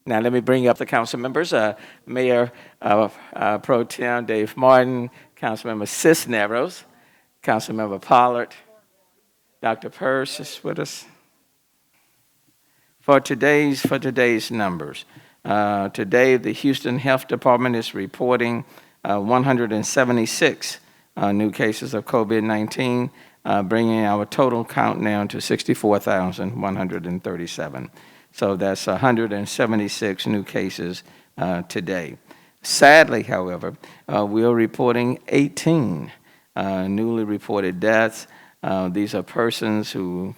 Now let me bring up the council members. Mayor Pro Tem Dave Martin, Councilmember Cisneros, Councilmember Pollard, Dr. Persse is with us. For today's numbers, today the Houston Health Department is reporting 176 new cases of COVID-19, bringing our total count down to 64,137. So that's 176 new cases today. Sadly, however, we are reporting 18 newly reported deaths. These are persons who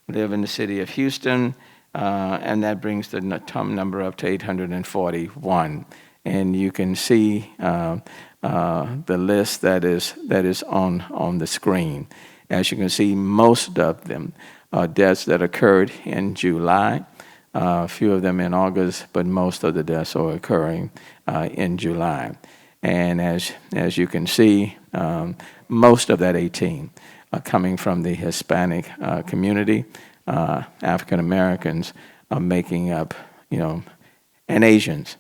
live in the city of Houston, and that brings the number up to 841. And you can see the list that is on the screen. As you can see, most of them are deaths that occurred in July, a few of them in August, but most of the deaths are occurring in July. And as you can see, most of that 18 are coming from the Hispanic community. African Americans are making up, and Asians.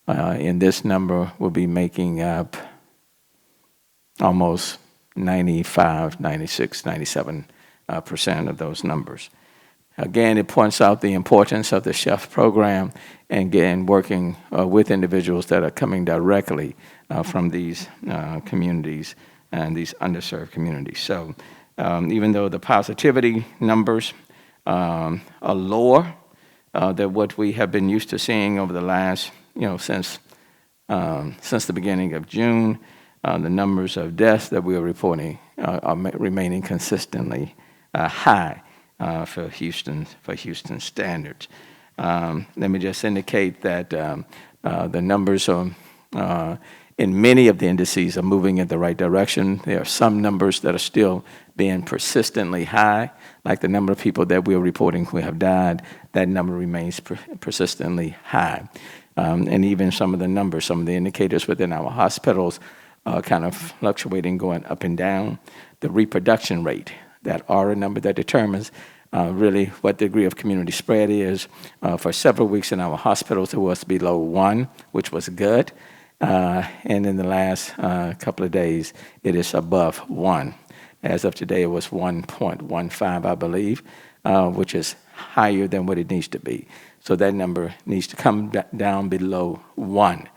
In this number will be making up almost 95, 96, 97% of those numbers. Again, it points out the importance of the CHEF program and again working with individuals that are coming directly from these communities and these underserved communities. So even though the positivity numbers are lower than what we have been used to seeing over the last, since the beginning of June, the numbers of deaths that we are reporting are remaining consistently high for Houston standards. Let me just indicate that the numbers are in many of the indices are moving in the right direction. There are some numbers that are still being persistently high, like the number of people that we're reporting who have died. That number remains persistently high. And even some of the indicators within our hospitals are kind of fluctuating, going up and down. The reproduction rate, that R number that determines really what degree of community spread is. For several weeks in our hospitals, it was below 1, which was good. And in the last couple of days, it is above 1. As of today, it was 1.15, I believe, which is higher than what it needs to be. So that number needs to come down below 1.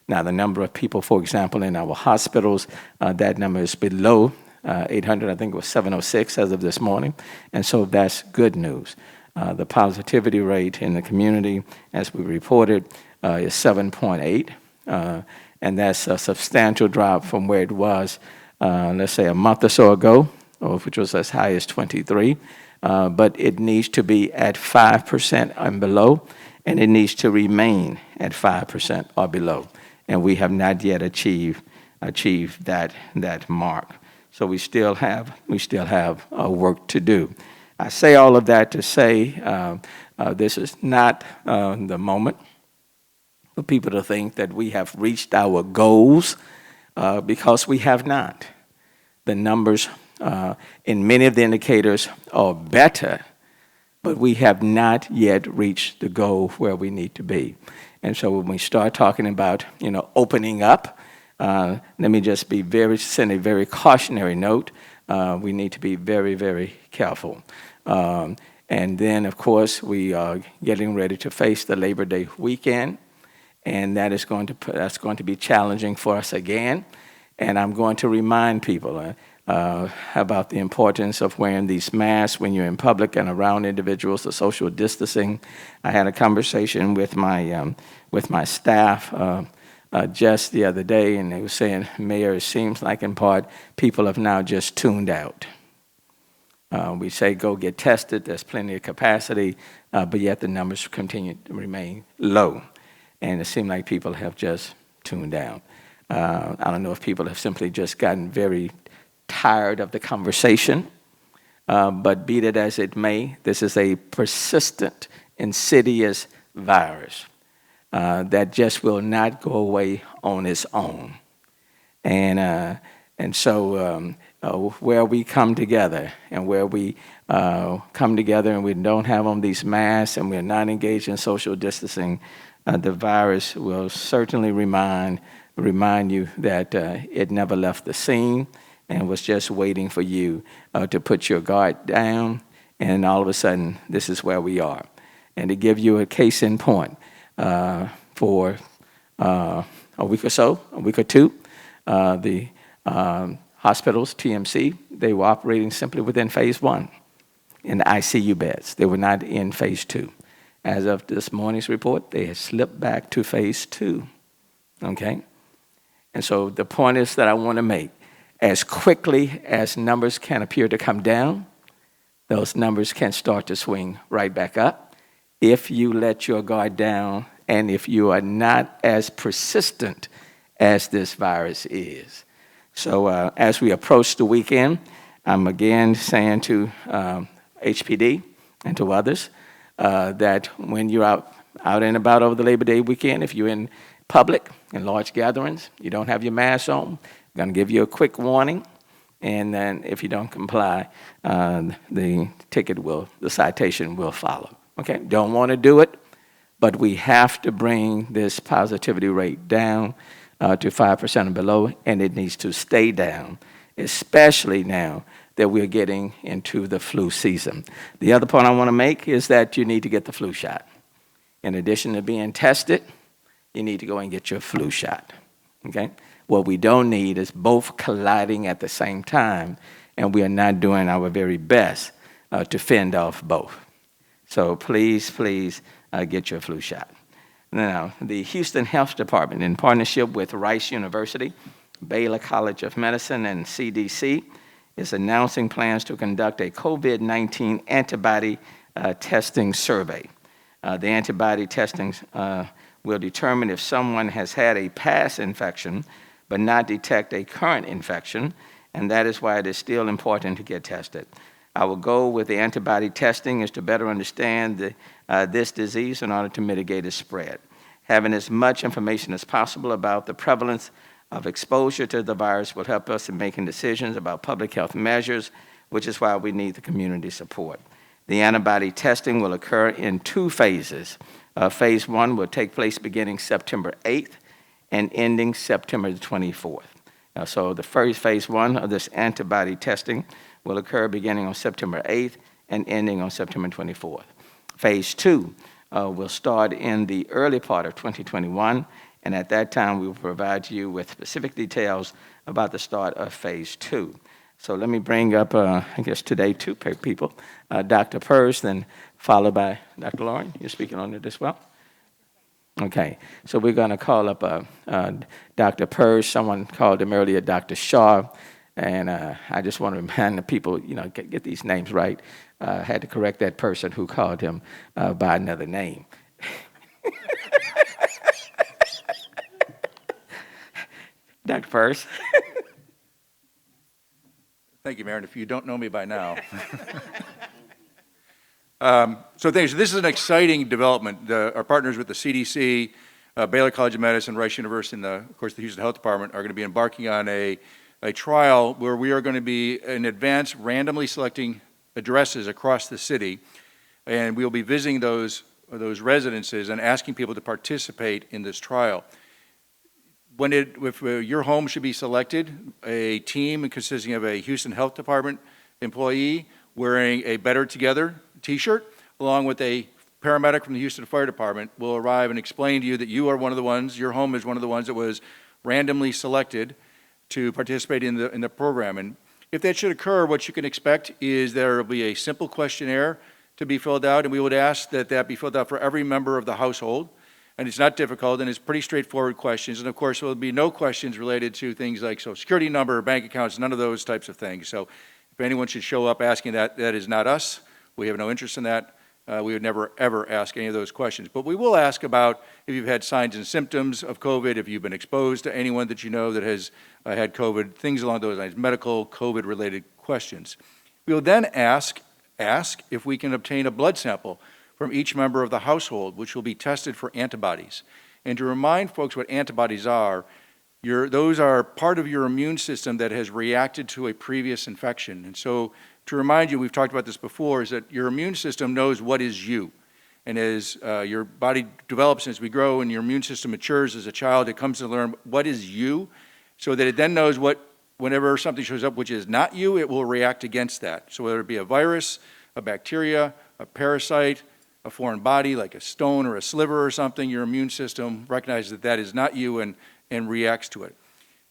Now, the number of people, for example, in our hospitals, that number is below 800. I think it was 706 as of this morning. And so that's good news. The positivity rate in the community, as we reported, is 7.8. And that's a substantial drop from where it was, let's say, a month or so ago, which was as high as 23. But it needs to be at 5% and below, and it needs to remain at 5% or below. And we have not yet achieved that mark. So we still have work to do. I say all of that to say this is not the moment for people to think that we have reached our goals, because we have not. The numbers in many of the indicators are better, but we have not yet reached the goal where we need to be. And so when we start talking about, opening up, let me just send a very cautionary note. We need to be very, very careful. And then, of course, we are getting ready to face the Labor Day weekend, and that's going to be challenging for us again. And I'm going to remind people about the importance of wearing these masks when you're in public and around individuals, the social distancing. I had a conversation with my staff just the other day, and they were saying, Mayor, it seems like in part people have now just tuned out. We say go get tested, there's plenty of capacity, but yet the numbers continue to remain low. And it seems like people have just tuned down. I don't know if people have simply just gotten very tired of the conversation, but be that as it may, this is a persistent, insidious virus that just will not go away on its own. And so where we come together and where we come together and we don't have on these masks and we're not engaged in social distancing, the virus will certainly remind you that it never left the scene and was just waiting for you to put your guard down, and all of a sudden, this is where we are. And to give you a case in point, for a week or so, a week or two, the hospitals, TMC, they were operating simply within phase 1 in the ICU beds. They were not in phase 2. As of this morning's report, they had slipped back to phase 2, okay? And so the point is that I want to make, as quickly as numbers can appear to come down, those numbers can start to swing right back up if you let your guard down and if you are not as persistent as this virus is. So as we approach the weekend, I'm again saying to HPD and to others that when you're out and about over the Labor Day weekend, if you're in public, in large gatherings, you don't have your mask on, I'm going to give you a quick warning. And then if you don't comply, the citation will follow. Okay, don't want to do it, but we have to bring this positivity rate down to 5% and below, and it needs to stay down, especially now that we're getting into the flu season. The other point I want to make is that you need to get the flu shot. In addition to being tested, you need to go and get your flu shot, okay? What we don't need is both colliding at the same time, and we are not doing our very best to fend off both. So please, please get your flu shot. Now, the Houston Health Department, in partnership with Rice University, Baylor College of Medicine, and CDC, is announcing plans to conduct a COVID-19 antibody testing survey. The antibody testing will determine if someone has had a past infection but not detect a current infection, and that is why it is still important to get tested. Our goal with the antibody testing is to better understand this disease in order to mitigate its spread. Having as much information as possible about the prevalence of exposure to the virus will help us in making decisions about public health measures, which is why we need the community support. The antibody testing will occur in 2 phases. Phase 1 will take place beginning September 8th and ending September the 24th. So the first phase 1 of this antibody testing will occur beginning on September 8th and ending on September 24th. Phase 2 will start in the early part of 2021, and at that time we will provide you with specific details about the start of phase 2. So let me bring up, I guess today, 2 people, Dr. Persse, then followed by Dr. Lauren. You're speaking on it as well? Okay, so we're going to call up Dr. Persse. Someone called him earlier Dr. Shaw, and I just want to remind the people, get these names right. I had to correct that person who called him by another name. Dr. Persse. Thank you, Mayor. And if you don't know me by now. So thanks. This is an exciting development. Our partners with the CDC, Baylor College of Medicine, Rice University, and of course the Houston Health Department are going to be embarking on a trial where we are going to be in advance randomly selecting addresses across the city, and we will be visiting those residences and asking people to participate in this trial. If your home should be selected, a team consisting of a Houston Health Department employee wearing a Better Together t-shirt, along with a paramedic from the Houston Fire Department, will arrive and explain to you that you are one of the ones, your home is one of the ones that was randomly selected to participate in the program. And if that should occur, what you can expect is there will be a simple questionnaire to be filled out, and we would ask that that be filled out for every member of the household. And it's not difficult, and it's pretty straightforward questions. And of course, there will be no questions related to things like Social Security number, bank accounts, none of those types of things. So if anyone should show up asking that, that is not us. We have no interest in that. We would never, ever ask any of those questions. But we will ask about if you've had signs and symptoms of COVID, if you've been exposed to anyone that you know that has had COVID, things along those lines, medical, COVID-related questions. We will then ask if we can obtain a blood sample from each member of the household, which will be tested for antibodies. And to remind folks what antibodies are, Those are part of your immune system that has reacted to a previous infection. And so to remind you, we've talked about this before, is that your immune system knows what is you. And as your body develops and as we grow and your immune system matures as a child, it comes to learn what is you, so that it then knows whenever something shows up which is not you, it will react against that. So whether it be a virus, a bacteria, a parasite, a foreign body like a stone or a sliver or something, your immune system recognizes that that is not you and reacts to it.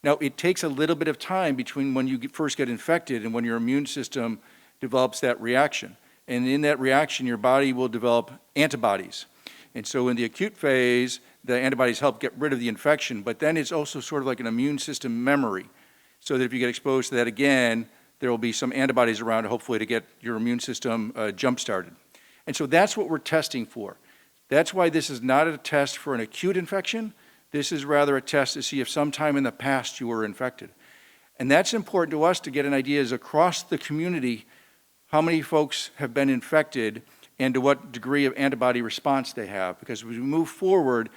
Now, it takes a little bit of time between when you first get infected and when your immune system develops that reaction. And in that reaction, your body will develop antibodies. And so in the acute phase, the antibodies help get rid of the infection, but then it's also sort of like an immune system memory, so that if you get exposed to that again, there will be some antibodies around, hopefully, to get your immune system jump-started. And so that's what we're testing for. That's why this is not a test for an acute infection. This is rather a test to see if sometime in the past you were infected. And that's important to us to get an idea is across the community how many folks have been infected and to what degree of antibody response they have. Because as we move forward,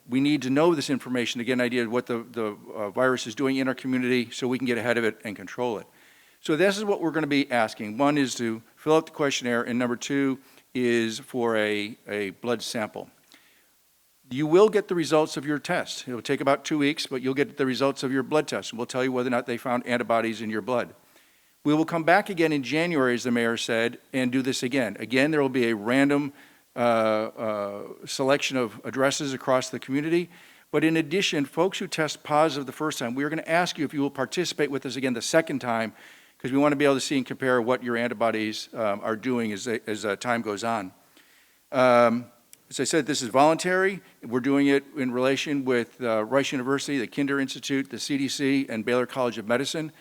we need to know this information to get an idea of what the virus is doing in our community so we can get ahead of it and control it. So this is what we're going to be asking. One is to fill out the questionnaire, and number two is for a blood sample. You will get the results of your test. It will take about 2 weeks, but you'll get the results of your blood test. We'll tell you whether or not they found antibodies in your blood. We will come back again in January, as the mayor said, and do this again. Again, there will be a random selection of addresses across the community. But in addition, folks who test positive the first time, we are going to ask you if you will participate with us again the second time, because we want to be able to see and compare what your antibodies are doing as time goes on. As I said, this is voluntary. We're doing it in relation with Rice University, the Kinder Institute, the CDC, and Baylor College of Medicine.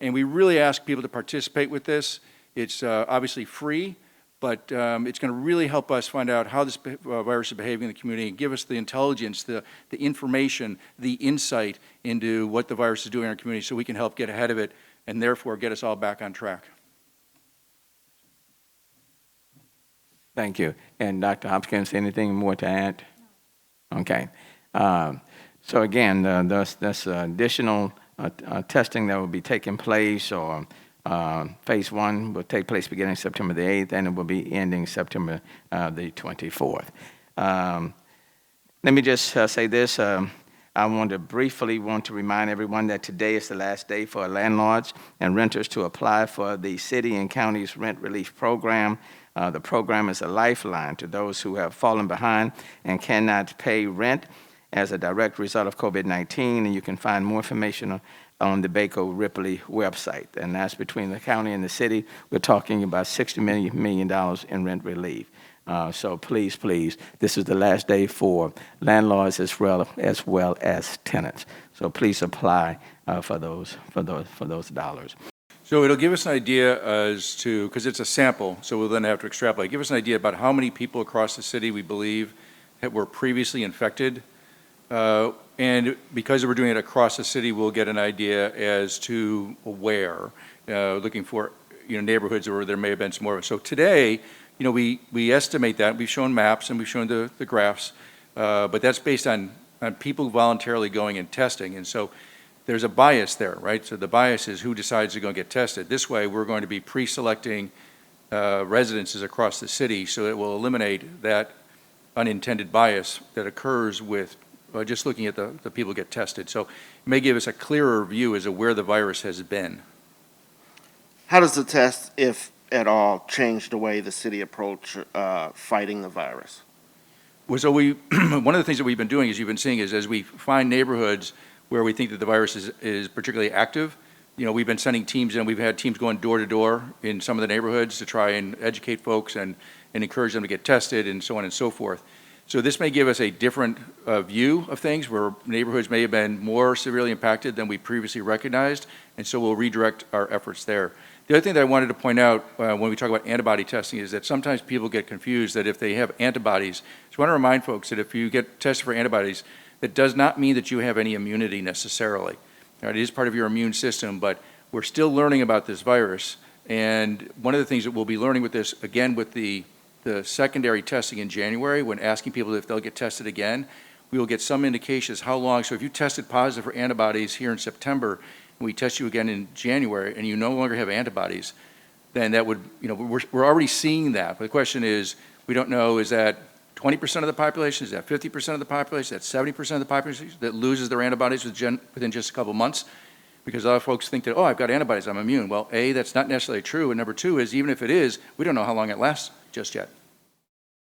And we really ask people to participate with this. It's obviously free, but it's going to really help us find out how this virus is behaving in the community and give us the intelligence, the information, the insight into what the virus is doing in our community so we can help get ahead of it and therefore get us all back on track. Thank you. And Dr. Hopkins, anything more to add? No. Okay. So again, this additional testing that will be taking place, or phase one will take place beginning September the 8th, and it will be ending September the 24th. Let me just say this. I want to briefly remind everyone that today is the last day for landlords and renters to apply for the city and county's rent relief program. The program is a lifeline to those who have fallen behind and cannot pay rent as a direct result of COVID-19, and you can find more information on the Baco Ripley website. And that's between the county and the city. We're talking about $60 million in rent relief. So please, this is the last day for landlords as well as tenants. So please apply for those dollars. So it'll give us an idea as to, because it's a sample, so we'll then have to extrapolate, give us an idea about how many people across the city we believe were previously infected. And because we're doing it across the city, we'll get an idea as to where, looking for neighborhoods where there may have been some more. So today, we estimate that. We've shown maps and we've shown the graphs, but that's based on people voluntarily going and testing. And so there's a bias there, right? So the bias is who decides to go and get tested. This way, we're going to be pre-selecting residences across the city, so it will eliminate that unintended bias that occurs with just looking at the people get tested. So it may give us a clearer view as to where the virus has been. How does the test, if at all, change the way the city approach fighting the virus? Well, so one of the things that we've been doing, as you've been seeing, is as we find neighborhoods where we think that the virus is particularly active, we've been sending teams in. We've had teams going door to door in some of the neighborhoods to try and educate folks and encourage them to get tested and so on and so forth. So this may give us a different view of things where neighborhoods may have been more severely impacted than we previously recognized, and so we'll redirect our efforts there. The other thing that I wanted to point out when we talk about antibody testing is that sometimes people get confused that if they have antibodies, so I want to remind folks that if you get tested for antibodies, that does not mean that you have any immunity necessarily. Right, it is part of your immune system, but we're still learning about this virus, and one of the things that we'll be learning with this, again with the secondary testing in January, when asking people if they'll get tested again, we will get some indications how long. So if you tested positive for antibodies here in September, and we test you again in January, and you no longer have antibodies, then that would, we're already seeing that. But the question is, we don't know, is that 20% of the population? Is that 50% of the population? Is that 70% of the population that loses their antibodies within just a couple months? Because a lot of folks think that, oh, I've got antibodies, I'm immune. Well, A, that's not necessarily true. And number two is, even if it is, we don't know how long it lasts just yet.